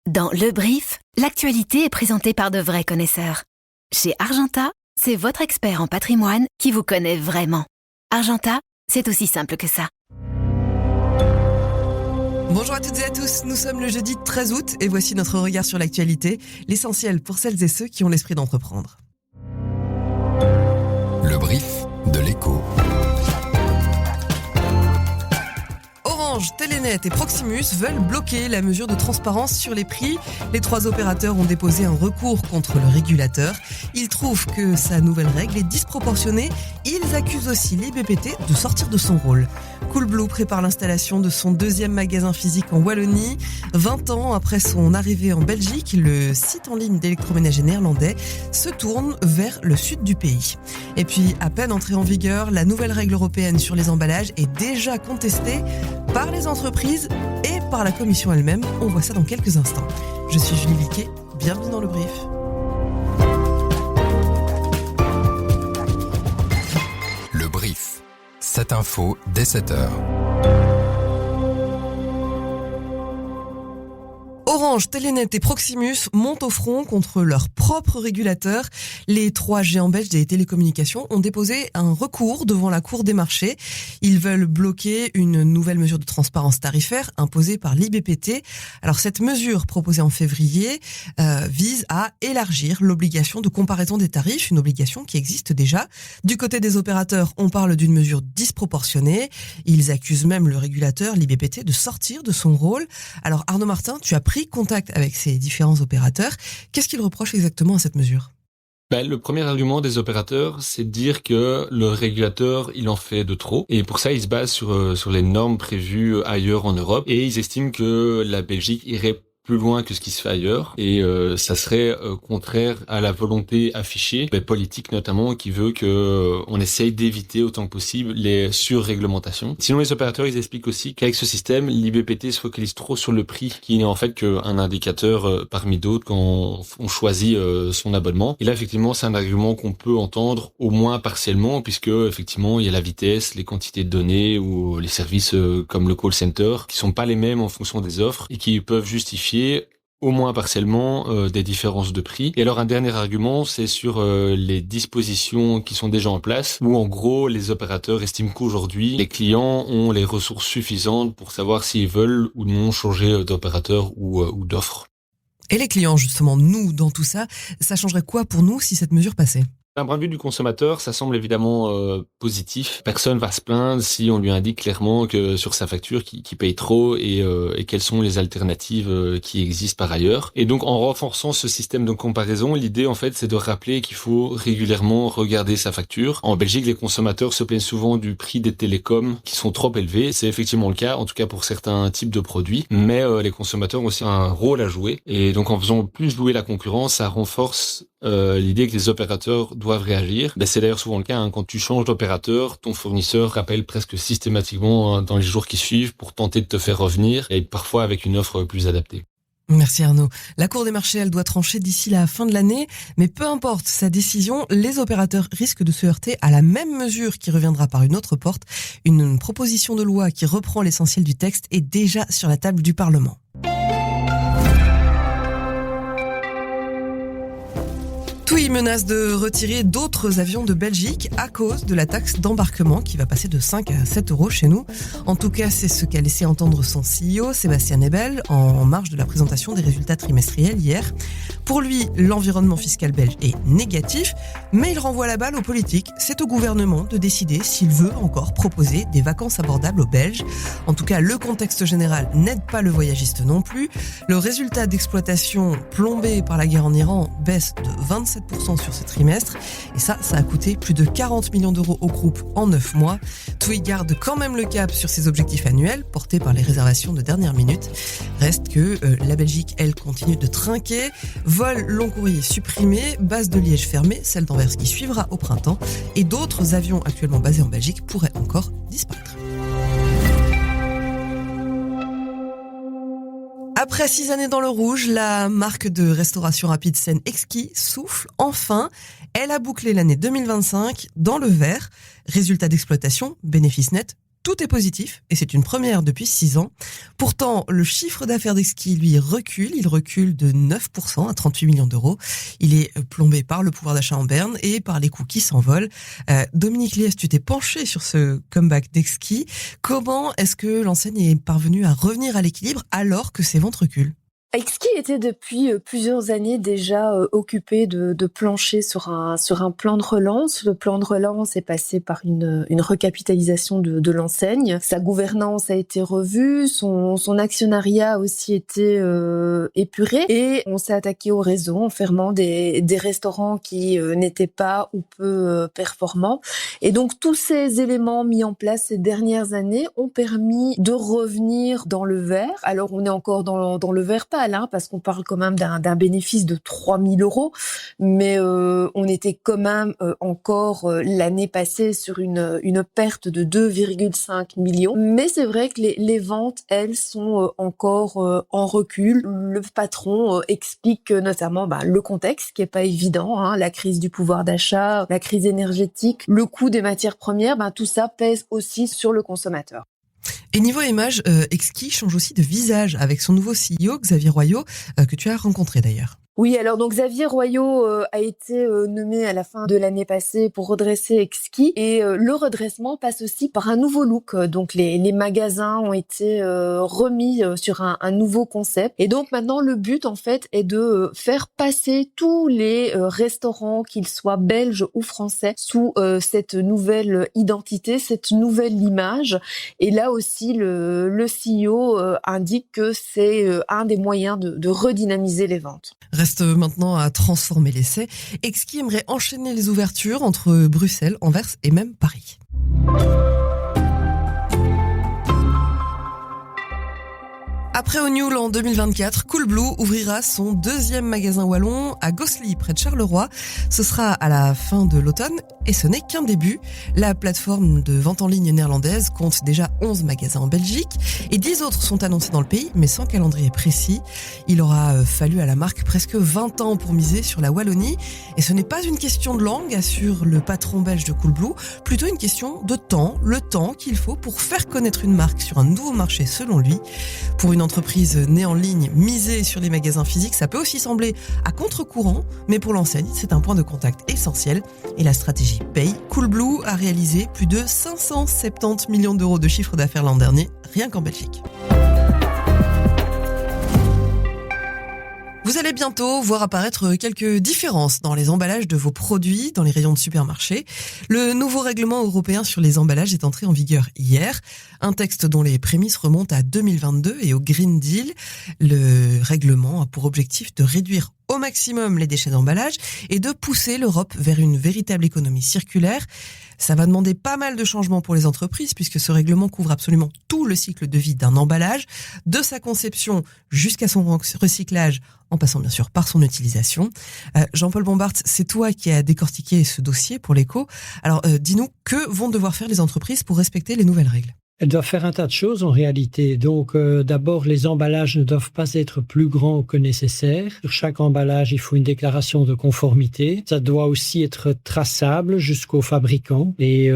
Dans Le Brief, l'actualité est présentée par de vrais connaisseurs. Chez Argenta, c'est votre expert en patrimoine qui vous connaît vraiment. Argenta, c'est aussi simple que ça. Bonjour à toutes et à tous, nous sommes le jeudi 13 août et voici notre regard sur l'actualité, l'essentiel pour celles et ceux qui ont l'esprit d'entreprendre. Le Brief de l'Écho. Orange, Telenet et Proximus veulent bloquer la mesure de transparence sur les prix. Les trois opérateurs ont déposé un recours contre le régulateur. Ils trouvent que sa nouvelle règle est disproportionnée. Ils accusent aussi l'IBPT de sortir de son rôle. Coolblue prépare l'installation de son deuxième magasin physique en Wallonie. 20 ans après son arrivée en Belgique, le site en ligne d'électroménager néerlandais se tourne vers le sud du pays. Et puis, à peine entrée en vigueur, la nouvelle règle européenne sur les emballages est déjà contestée par les entreprises et par la Commission elle-même. On voit ça dans quelques instants. Je suis Julie Viquet, bienvenue dans Le Brief. Le Brief. Cette info dès 7h. Orange, Telenet et Proximus montent au front contre leur propre régulateur. Les trois géants belges des télécommunications ont déposé un recours devant la Cour des marchés. Ils veulent bloquer une nouvelle mesure de transparence tarifaire imposée par l'IBPT. Alors cette mesure proposée en février vise à élargir l'obligation de comparaison des tarifs, une obligation qui existe déjà. Du côté des opérateurs, on parle d'une mesure disproportionnée. Ils accusent même le régulateur, l'IBPT, de sortir de son rôle. Alors Arnaud Martin, tu as pris contact avec ces différents opérateurs. Qu'est-ce qu'ils reprochent exactement à cette mesure ? Le premier argument des opérateurs, c'est de dire que le régulateur, il en fait de trop. Et pour ça, ils se basent sur les normes prévues ailleurs en Europe. Et ils estiment que la Belgique irait plus loin que ce qui se fait ailleurs, et ça serait contraire à la volonté affichée, politique notamment, qui veut que on essaye d'éviter autant que possible les surréglementations. Sinon, les opérateurs, ils expliquent aussi qu'avec ce système, l'IBPT se focalise trop sur le prix, qui n'est en fait qu'un indicateur parmi d'autres quand on choisit son abonnement. Et là, effectivement, c'est un argument qu'on peut entendre au moins partiellement, puisque effectivement, il y a la vitesse, les quantités de données ou les services comme le call center, qui sont pas les mêmes en fonction des offres et qui peuvent justifier au moins partiellement des différences de prix. Et alors un dernier argument, c'est sur les dispositions qui sont déjà en place, où en gros les opérateurs estiment qu'aujourd'hui les clients ont les ressources suffisantes pour savoir s'ils veulent ou non changer d'opérateur ou d'offre. Et les clients, justement, nous, dans tout ça, ça changerait quoi pour nous si cette mesure passait ? D'un point de vue du consommateur, ça semble évidemment positif. Personne va se plaindre si on lui indique clairement que sur sa facture qu'il paye trop et quelles sont les alternatives qui existent par ailleurs. Et donc en renforçant ce système de comparaison, l'idée en fait c'est de rappeler qu'il faut régulièrement regarder sa facture. En Belgique, les consommateurs se plaignent souvent du prix des télécoms qui sont trop élevés. C'est effectivement le cas, en tout cas pour certains types de produits. Mais les consommateurs ont aussi un rôle à jouer. Et donc en faisant plus jouer la concurrence, ça renforce l'idée que les opérateurs doivent réagir. C'est d'ailleurs souvent le cas, quand tu changes d'opérateur, ton fournisseur rappelle presque systématiquement dans les jours qui suivent pour tenter de te faire revenir et parfois avec une offre plus adaptée. Merci Arnaud. La Cour des marchés, elle doit trancher d'ici la fin de l'année, mais peu importe sa décision, les opérateurs risquent de se heurter à la même mesure qui reviendra par une autre porte. Une proposition de loi qui reprend l'essentiel du texte est déjà sur la table du Parlement. TUI menace de retirer d'autres avions de Belgique à cause de la taxe d'embarquement qui va passer de 5 à 7 euros chez nous. En tout cas, c'est ce qu'a laissé entendre son CEO, Sébastien Nebel, en marge de la présentation des résultats trimestriels hier. Pour lui, l'environnement fiscal belge est négatif, mais il renvoie la balle aux politiques. C'est au gouvernement de décider s'il veut encore proposer des vacances abordables aux Belges. En tout cas, le contexte général n'aide pas le voyagiste non plus. Le résultat d'exploitation plombé par la guerre en Iran baisse de 27% sur ce trimestre. Et ça a coûté plus de 40 millions d'euros au groupe en 9 mois. TUI garde quand même le cap sur ses objectifs annuels, portés par les réservations de dernière minute. Reste que la Belgique, elle, continue de trinquer. Vol long courrier supprimé, base de Liège fermée, celle d'Anvers qui suivra au printemps. Et d'autres avions actuellement basés en Belgique pourraient encore disparaître. Après 6 années dans le rouge, la marque de restauration rapide Seine Exquis souffle enfin. Elle a bouclé l'année 2025 dans le vert. Résultat d'exploitation, bénéfice net tout est positif et c'est une première depuis 6 ans. Pourtant, le chiffre d'affaires d'Exki, lui, recule. Il recule de 9% à 38 millions d'euros. Il est plombé par le pouvoir d'achat en berne et par les coûts qui s'envolent. Dominique Liès, tu t'es penché sur ce comeback d'Exki. Comment est-ce que l'enseigne est parvenue à revenir à l'équilibre alors que ses ventes reculent ? Exki était depuis plusieurs années déjà occupé de plancher sur un plan de relance. Le plan de relance est passé par une recapitalisation de l'enseigne. Sa gouvernance a été revue, son actionnariat a aussi été épuré et on s'est attaqué au réseau en fermant des restaurants qui n'étaient pas ou peu performants. Et donc tous ces éléments mis en place ces dernières années ont permis de revenir dans le vert. Alors on est encore dans le vert pâle, parce qu'on parle quand même d'un bénéfice de 3 000 euros, mais on était quand même encore l'année passée sur une perte de 2,5 millions. Mais c'est vrai que les ventes, elles, sont encore en recul. Le patron explique notamment le contexte qui est pas évident, la crise du pouvoir d'achat, la crise énergétique, le coût des matières premières, tout ça pèse aussi sur le consommateur. Et niveau image, Exki change aussi de visage avec son nouveau CEO, Xavier Royot, que tu as rencontré d'ailleurs. Oui, alors donc Xavier Royot a été nommé à la fin de l'année passée pour redresser Exki et le redressement passe aussi par un nouveau look. Donc les magasins ont été remis sur un nouveau concept et donc maintenant le but en fait est de faire passer tous les restaurants, qu'ils soient belges ou français, sous cette nouvelle identité, cette nouvelle image. Et là aussi le CEO indique que c'est un des moyens de redynamiser les ventes. Reste maintenant à transformer l'essai. Exki aimerait enchaîner les ouvertures entre Bruxelles, Anvers et même Paris. Après O'Neill en 2024, Coolblue ouvrira son 2e magasin wallon à Gosselies, près de Charleroi. Ce sera à la fin de l'automne et ce n'est qu'un début. La plateforme de vente en ligne néerlandaise compte déjà 11 magasins en Belgique et 10 autres sont annoncés dans le pays, mais sans calendrier précis. Il aura fallu à la marque presque 20 ans pour miser sur la Wallonie. Et ce n'est pas une question de langue, assure le patron belge de Coolblue, plutôt une question de temps, le temps qu'il faut pour faire connaître une marque sur un nouveau marché selon lui. Pour une entreprise née en ligne, misée sur les magasins physiques, ça peut aussi sembler à contre-courant, mais pour l'enseigne, c'est un point de contact essentiel et la stratégie paye. Coolblue a réalisé plus de 570 millions d'euros de chiffre d'affaires l'an dernier, rien qu'en Belgique. Vous allez bientôt voir apparaître quelques différences dans les emballages de vos produits dans les rayons de supermarché. Le nouveau règlement européen sur les emballages est entré en vigueur hier. Un texte dont les prémices remontent à 2022 et au Green Deal. Le règlement a pour objectif de réduire au maximum les déchets d'emballage et de pousser l'Europe vers une véritable économie circulaire. Ça va demander pas mal de changements pour les entreprises puisque ce règlement couvre absolument tout le cycle de vie d'un emballage, de sa conception jusqu'à son recyclage, en passant bien sûr par son utilisation. Jean-Paul Bombard, c'est toi qui as décortiqué ce dossier pour l'Écho. Alors dis-nous, que vont devoir faire les entreprises pour respecter les nouvelles règles ? Elles doivent faire un tas de choses en réalité. Donc d'abord, les emballages ne doivent pas être plus grands que nécessaire. Sur chaque emballage, il faut une déclaration de conformité. Ça doit aussi être traçable jusqu'au fabricant. Et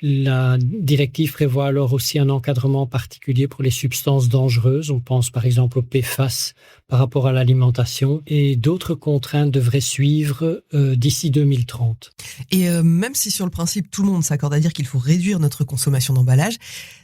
la directive prévoit alors aussi un encadrement particulier pour les substances dangereuses. On pense par exemple au PFAS par rapport à l'alimentation. Et d'autres contraintes devraient suivre d'ici 2030. Et même si sur le principe, tout le monde s'accorde à dire qu'il faut réduire notre consommation d'emballage,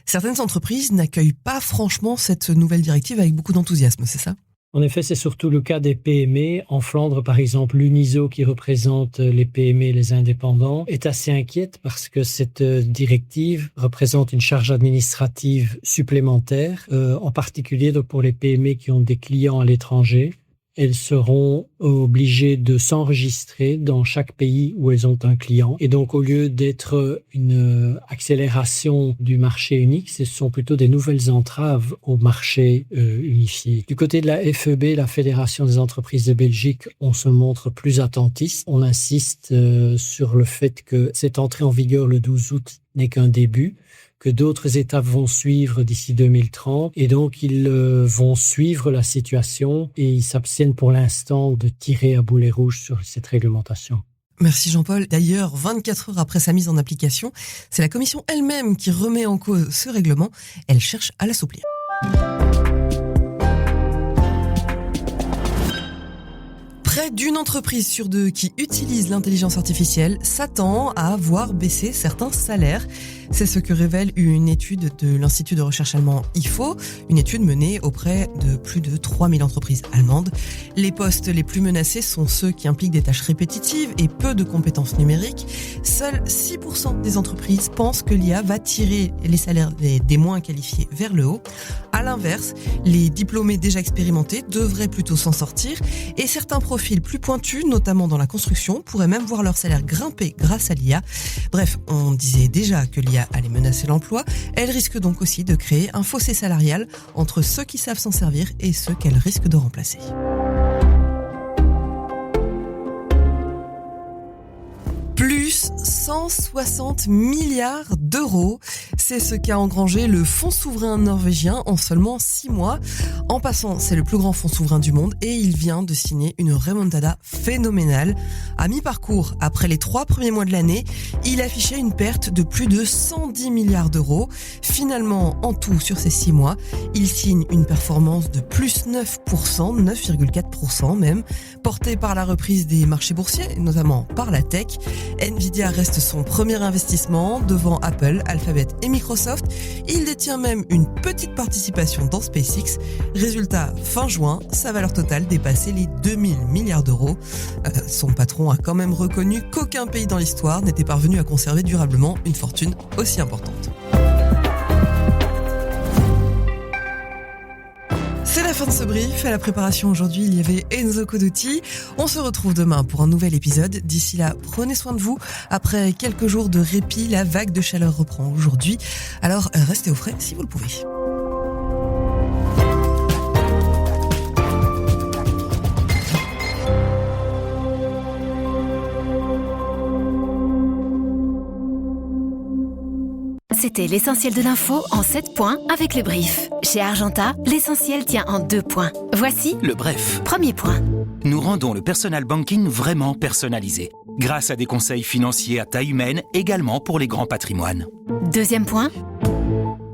certaines entreprises n'accueillent pas franchement cette nouvelle directive avec beaucoup d'enthousiasme, c'est ça ? En effet, c'est surtout le cas des PME. En Flandre, par exemple, l'UNISO, qui représente les PME et les indépendants, est assez inquiète parce que cette directive représente une charge administrative supplémentaire, en particulier pour les PME qui ont des clients à l'étranger. Elles seront obligées de s'enregistrer dans chaque pays où elles ont un client. Et donc, au lieu d'être une accélération du marché unique, ce sont plutôt des nouvelles entraves au marché unifié. Du côté de la FEB, la Fédération des entreprises de Belgique, on se montre plus attentiste. On insiste sur le fait que cette entrée en vigueur le 12 août n'est qu'un début, que d'autres étapes vont suivre d'ici 2030 et donc ils vont suivre la situation et ils s'abstiennent pour l'instant de tirer à boulet rouge sur cette réglementation. Merci Jean-Paul. D'ailleurs, 24 heures après sa mise en application, c'est la Commission elle-même qui remet en cause ce règlement. Elle cherche à l'assouplir. Près d'une entreprise sur deux qui utilise l'intelligence artificielle s'attend à voir baisser certains salaires. C'est ce que révèle une étude de l'Institut de recherche allemand IFO, une étude menée auprès de plus de 3000 entreprises allemandes. Les postes les plus menacés sont ceux qui impliquent des tâches répétitives et peu de compétences numériques. Seuls 6% des entreprises pensent que l'IA va tirer les salaires des moins qualifiés vers le haut. À l'inverse, les diplômés déjà expérimentés devraient plutôt s'en sortir et certains profils plus pointus, notamment dans la construction, pourraient même voir leur salaire grimper grâce à l'IA. Bref, on disait déjà que l'IA allait menacer l'emploi. Elle risque donc aussi de créer un fossé salarial entre ceux qui savent s'en servir et ceux qu'elle risque de remplacer. Plus 160 milliards d'euros. C'est ce qu'a engrangé le fonds souverain norvégien en seulement 6 mois. En passant, c'est le plus grand fonds souverain du monde et il vient de signer une remontada phénoménale. À mi-parcours, après les 3 premiers mois de l'année, il affichait une perte de plus de 110 milliards d'euros. Finalement, en tout, sur ces 6 mois, il signe une performance de plus 9%, 9,4% même, portée par la reprise des marchés boursiers, notamment par la tech. Nvidia reste son premier investissement devant Apple, Alphabet et Microsoft. Il détient même une petite participation dans SpaceX. Résultat, fin juin, sa valeur totale dépassait les 2000 milliards d'euros. Son patron a quand même reconnu qu'aucun pays dans l'histoire n'était parvenu à conserver durablement une fortune aussi importante. C'est la fin de ce brief. À la préparation aujourd'hui, il y avait Enzo Codutti. On se retrouve demain pour un nouvel épisode. D'ici là, prenez soin de vous. Après quelques jours de répit, la vague de chaleur reprend aujourd'hui. Alors, restez au frais si vous le pouvez. C'était l'essentiel de l'info en 7 points avec le brief. Chez Argenta, l'essentiel tient en 2 points. Voici le bref. Premier point. Nous rendons le personal banking vraiment personnalisé, grâce à des conseils financiers à taille humaine, également pour les grands patrimoines. Deuxième point.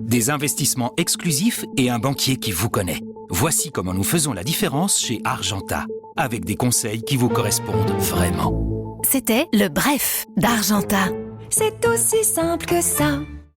Des investissements exclusifs et un banquier qui vous connaît. Voici comment nous faisons la différence chez Argenta, avec des conseils qui vous correspondent vraiment. C'était le bref d'Argenta. C'est aussi simple que ça.